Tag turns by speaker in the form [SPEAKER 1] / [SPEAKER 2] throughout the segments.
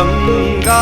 [SPEAKER 1] गंगा।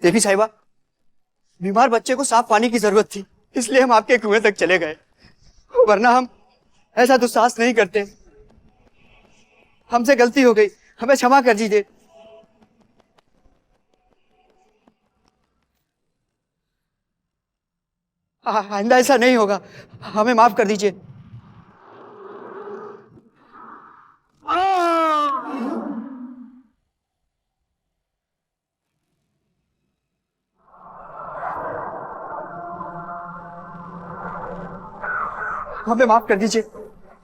[SPEAKER 2] देवी साहिबा, बीमार बच्चे को साफ पानी की जरूरत थी, इसलिए हम आपके कुएं तक चले गए, वरना हम ऐसा दुस्साहस नहीं करते। हमसे गलती हो गई, हमें क्षमा कर दीजिए। आइंदा ऐसा नहीं होगा, हमें माफ कर दीजिए। हमें माफ कर दीजिए,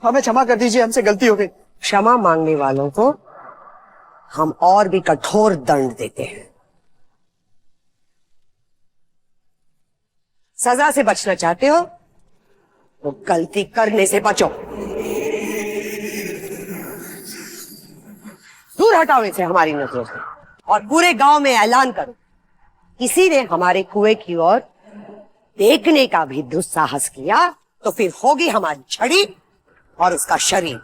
[SPEAKER 2] हमें क्षमा कर दीजिए, हमसे गलती हो गई।
[SPEAKER 3] क्षमा मांगने वालों को हम और भी कठोर दंड देते हैं। सजा से बचना चाहते हो तो गलती करने से बचो। दूर हटाओ इसे हमारी नजरों से और पूरे गांव में ऐलान करो, किसी ने हमारे कुएं की ओर देखने का भी दुस्साहस किया तो फिर होगी हमारी छड़ी और उसका शरीर।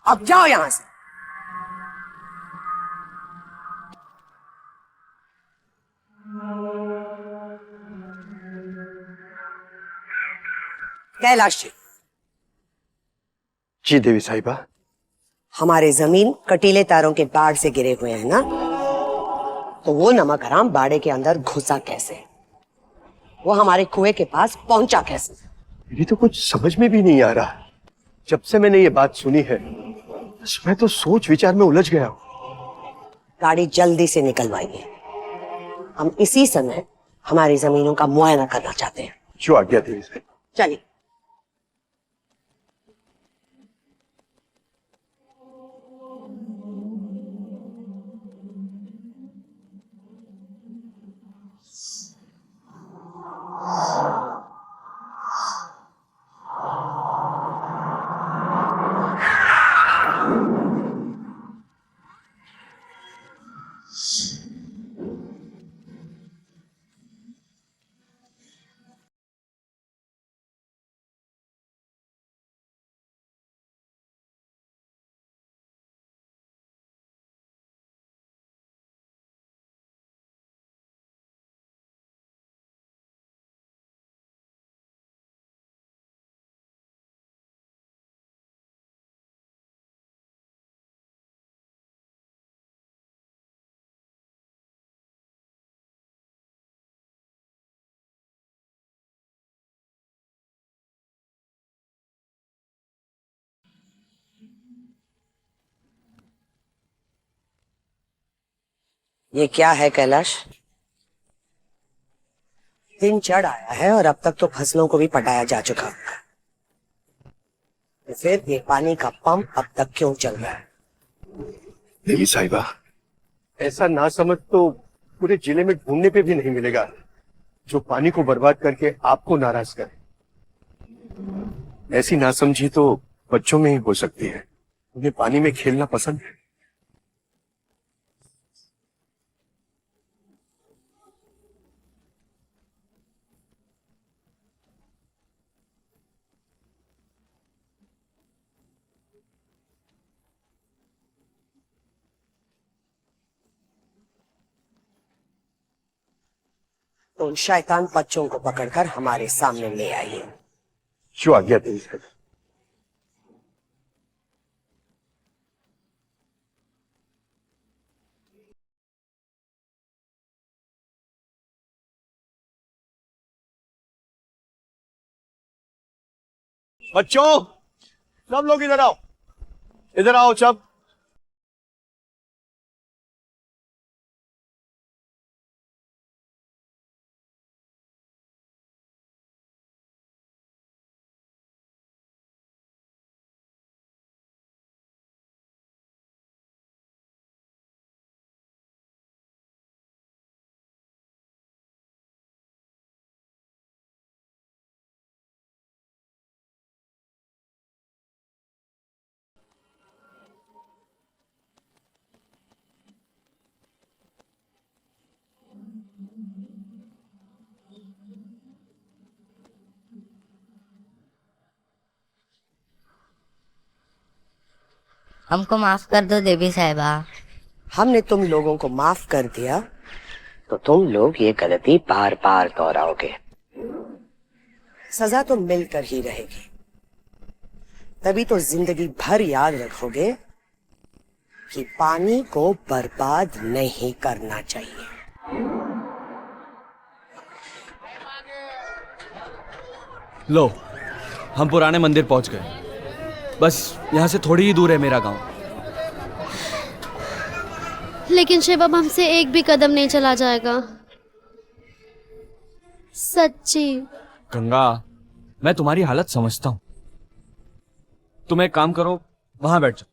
[SPEAKER 3] अब जाओ यहां से। कैलाश जी,
[SPEAKER 2] जी देवी साहिबा।
[SPEAKER 3] हमारे जमीन कटीले तारों के बाढ़ से गिरे हुए हैं ना, तो वो नमक हराम बाड़े के अंदर घुसा कैसे? वो हमारे कुएं के पास पहुंचा कैसे?
[SPEAKER 4] ये तो कुछ समझ में भी नहीं आ रहा। जब से मैंने ये बात सुनी है, मैं तो सोच विचार में उलझ गया हूं।
[SPEAKER 3] गाड़ी जल्दी से निकलवाइए, हम इसी समय हमारी जमीनों का मुआयना करना चाहते हैं।
[SPEAKER 4] जो आज्ञा देवी साहिब।
[SPEAKER 3] चलिए। ये क्या है कैलाश? दिन चढ़ आया है और अब तक तो फसलों को भी पटाया जा चुका है, तो फिर ये पानी का पंप अब तक क्यों चल रहा है?
[SPEAKER 4] देवी साहिबा, ऐसा नासमझ तो पूरे जिले में ढूंढने पे भी नहीं मिलेगा जो पानी को बर्बाद करके आपको नाराज करे। ऐसी नासमझी तो बच्चों में ही हो सकती है, उन्हें पानी में खेलना पसंद है।
[SPEAKER 3] तो उन शैतान बच्चों को पकड़कर हमारे सामने ले आइए।
[SPEAKER 4] जो आज्ञा देवी साहिबा। बच्चों, सब लोग इधर आओ, इधर आओ सब।
[SPEAKER 1] हमको माफ कर दो देवी साहिबा।
[SPEAKER 3] हमने तुम लोगों को माफ कर दिया तो तुम लोग ये गलती बार बार दोहराओगे। सजा तो मिलकर ही रहेगी, तभी तो जिंदगी भर याद रखोगे कि पानी को बर्बाद नहीं करना चाहिए।
[SPEAKER 5] लो, हम पुराने मंदिर पहुंच गए। बस यहाँ से थोड़ी ही दूर है मेरा गांव।
[SPEAKER 6] लेकिन शिव अब हमसे एक भी कदम नहीं चला जाएगा, सच्ची।
[SPEAKER 5] गंगा, मैं तुम्हारी हालत समझता हूँ। तुम एक काम करो, वहां बैठ जाओ।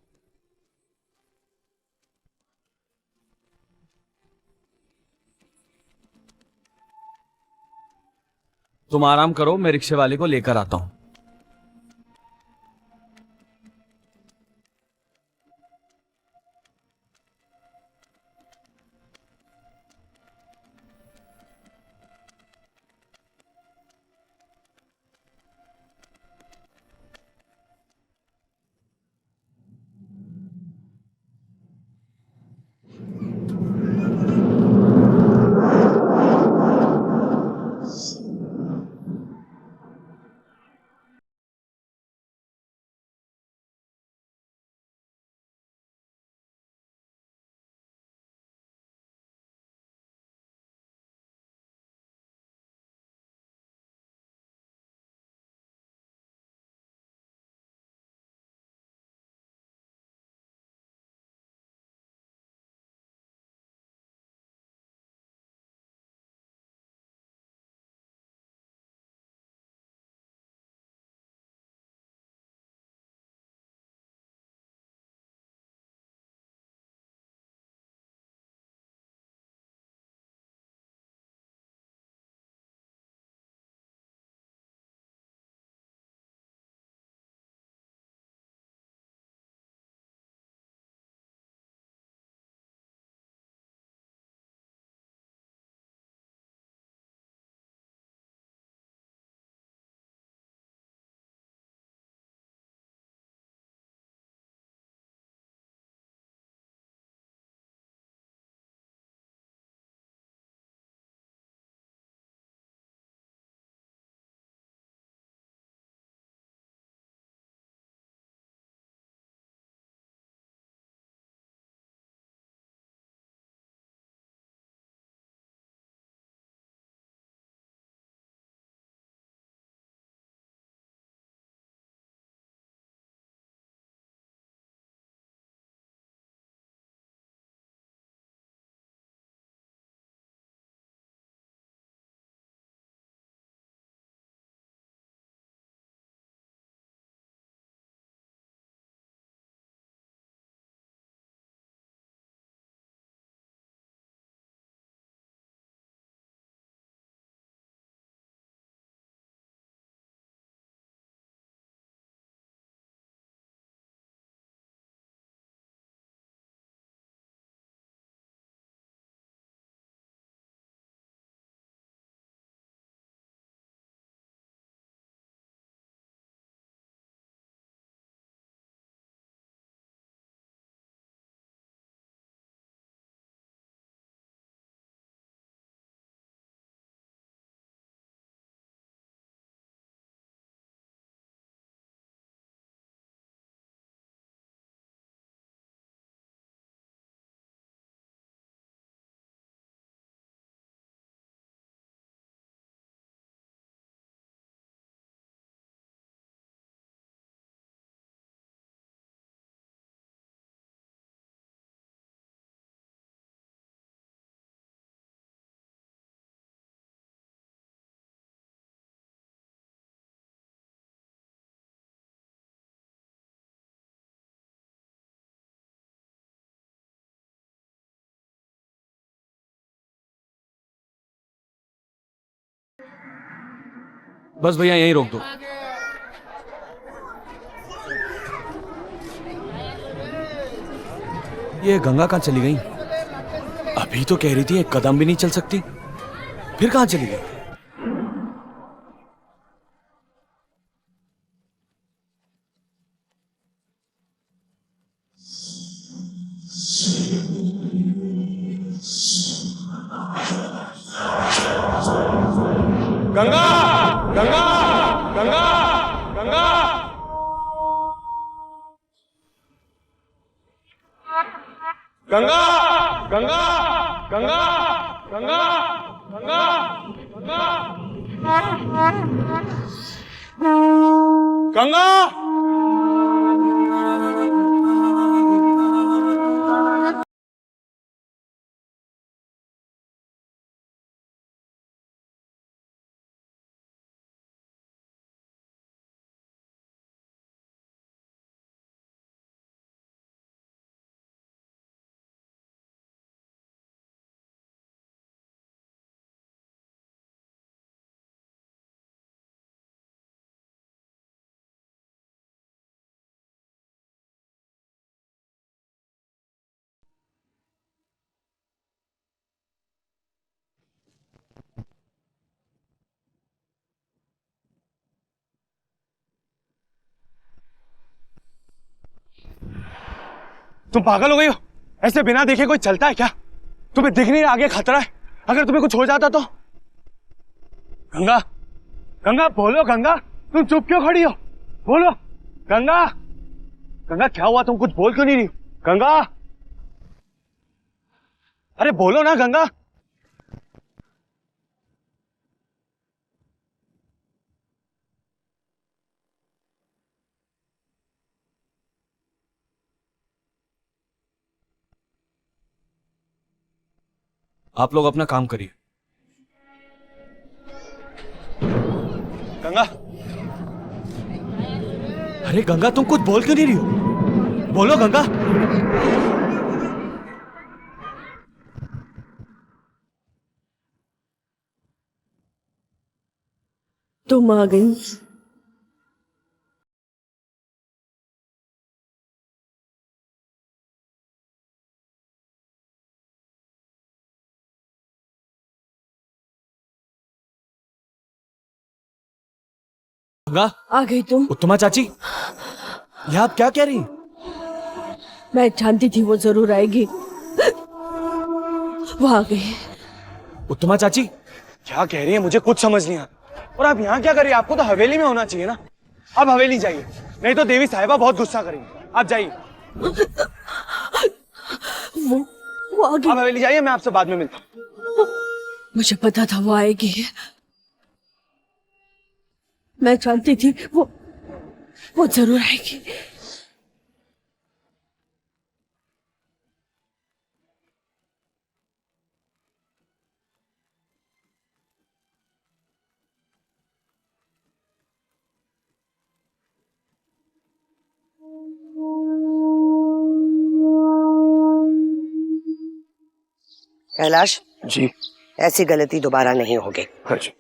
[SPEAKER 5] तुम आराम करो, मैं रिक्शे वाले को लेकर आता हूं। बस भैया यहीं रोक दो। ये गंगा कहाँ चली गई? अभी तो कह रही थी एक कदम भी नहीं चल सकती, फिर कहाँ चली गई?
[SPEAKER 4] गंगा, गंगा, गंगा, गंगा, गंगा, गंगा, गंगा, गंगा, गंगा, गंगा, गंगा। तुम पागल हो गई हो? ऐसे बिना देखे कोई चलता है क्या? तुम्हें दिख नहीं रहा आगे खतरा है? अगर तुम्हें कुछ हो जाता तो? गंगा, गंगा बोलो गंगा, तुम चुप क्यों खड़ी हो? बोलो गंगा, गंगा क्या हुआ? तुम कुछ बोल क्यों नहीं रही? गंगा, अरे बोलो ना गंगा।
[SPEAKER 5] आप लोग अपना काम करिए।
[SPEAKER 4] गंगा,
[SPEAKER 5] अरे गंगा तुम कुछ बोल क्यों नहीं रही हो? बोलो गंगा।
[SPEAKER 7] तुम आ गई।
[SPEAKER 5] गंगा,
[SPEAKER 7] आ गई तुम।
[SPEAKER 5] उत्तमा चाची, ये आप क्या कह रही हैं?
[SPEAKER 7] मैं जानती थी वो जरूर आएगी। वो आ गई।
[SPEAKER 5] उत्तमा चाची,
[SPEAKER 4] क्या कह रही है? मुझे कुछ समझ नहीं आता। और आप यहाँ क्या कर रही है? आपको तो हवेली में होना चाहिए ना। अब हवेली जाइए, नहीं तो देवी साहिबा बहुत गुस्सा करेंगी। आप जाइए।
[SPEAKER 7] वो आ गई।
[SPEAKER 4] आप हवेली जाइए, मैं आपसे बाद में मिलता हूँ।
[SPEAKER 7] मुझे पता था वो आएगी। मैं जानती थी वो जरूर आएगी।
[SPEAKER 3] कैलाश
[SPEAKER 4] जी।
[SPEAKER 3] ऐसी गलती दोबारा नहीं होगी।
[SPEAKER 4] हाँ जी।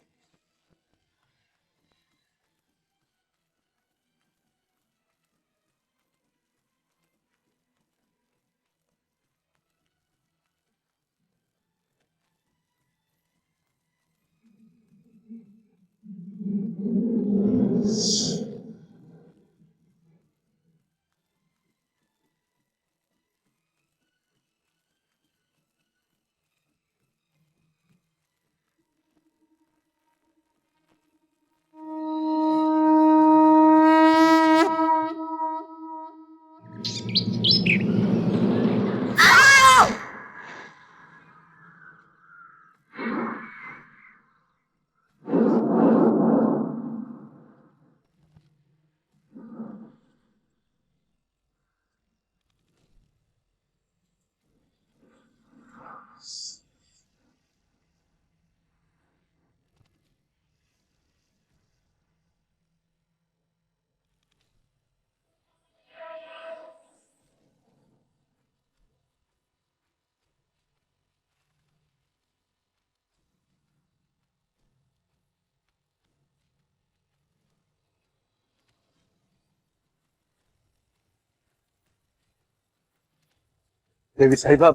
[SPEAKER 8] देवी साहिबा,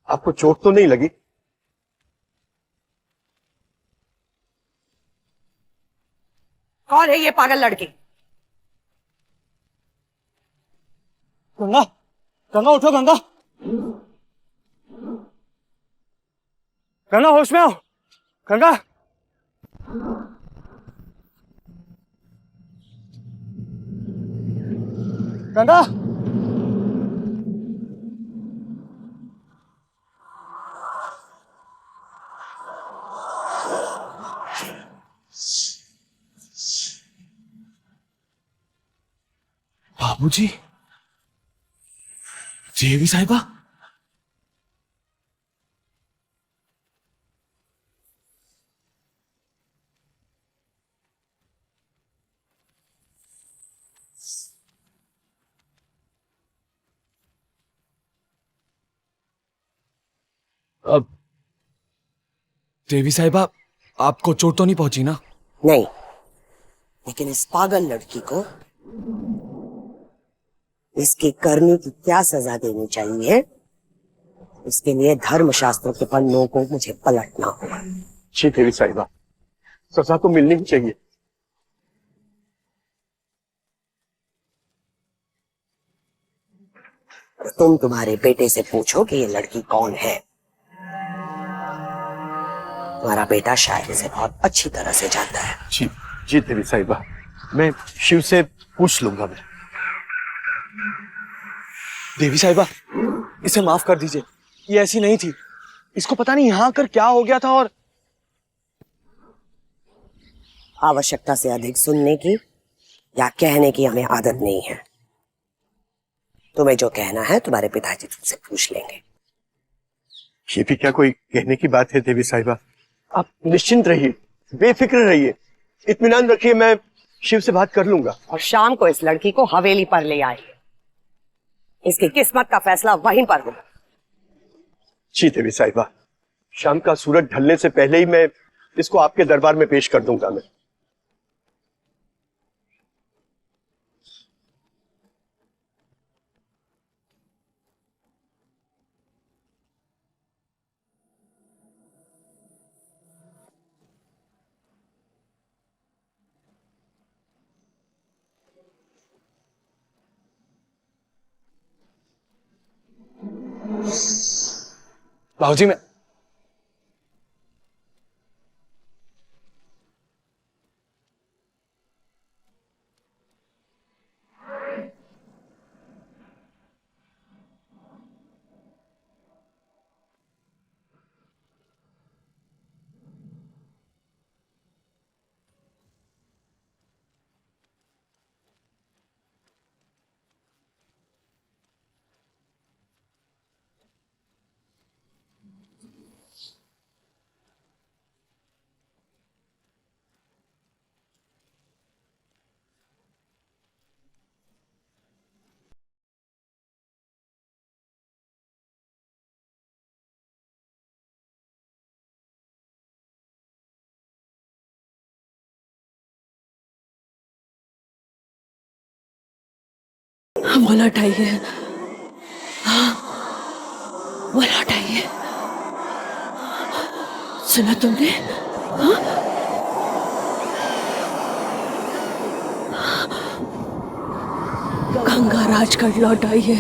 [SPEAKER 8] आपको चोट तो नहीं लगी?
[SPEAKER 3] कौन है ये पागल लड़की?
[SPEAKER 4] गंगा, गंगा उठो गंगा, गंगा होश में आओ, गंगा। गंगा,
[SPEAKER 5] बाबूजी, देवी साहिबा, अब देवी साहिबा, आपको चोट तो नहीं पहुंची ना?
[SPEAKER 3] नहीं, लेकिन इस पागल लड़की को इसके करने की क्या सजा देनी चाहिए, इसके लिए धर्मशास्त्रों के पन्नों को मुझे पलटना होगा।
[SPEAKER 8] जी देवी साहिबा, सजा तो मिलनी ही चाहिए।
[SPEAKER 3] तुम तुम्हारे बेटे से पूछो कि ये लड़की कौन है। तुम्हारा बेटा शायद इसे बहुत अच्छी तरह से जानता है।
[SPEAKER 8] जी जी देवी साहिबा, मैं शिव से पूछ लूंगा। मैं
[SPEAKER 4] देवी साहिबा, इसे माफ कर दीजिए, ये ऐसी नहीं थी। इसको पता नहीं यहाँ आकर क्या हो गया था। और
[SPEAKER 3] आवश्यकता से अधिक सुनने की या कहने की हमें आदत नहीं है। तुम्हें जो कहना है तुम्हारे पिताजी तुमसे पूछ लेंगे।
[SPEAKER 8] ये भी क्या कोई कहने की बात है देवी साहिबा? आप निश्चिंत रहिए, बेफिक्र रहिए, इत्मीनान रखिए, मैं शिव से बात कर लूंगा।
[SPEAKER 3] और शाम को इस लड़की को हवेली पर ले आए। इसकी किस्मत का फैसला वहीं पर होगा।
[SPEAKER 8] जी देवी साहिबा, शाम का सूरज ढलने से पहले ही मैं इसको आपके दरबार में पेश कर दूंगा। मैं
[SPEAKER 5] बाबूजी, मैं
[SPEAKER 7] वो लौटाइए, हाँ, वो लौटाइए। सुना तुमने? हाँ? गंगा राजगढ़ लौटाइए।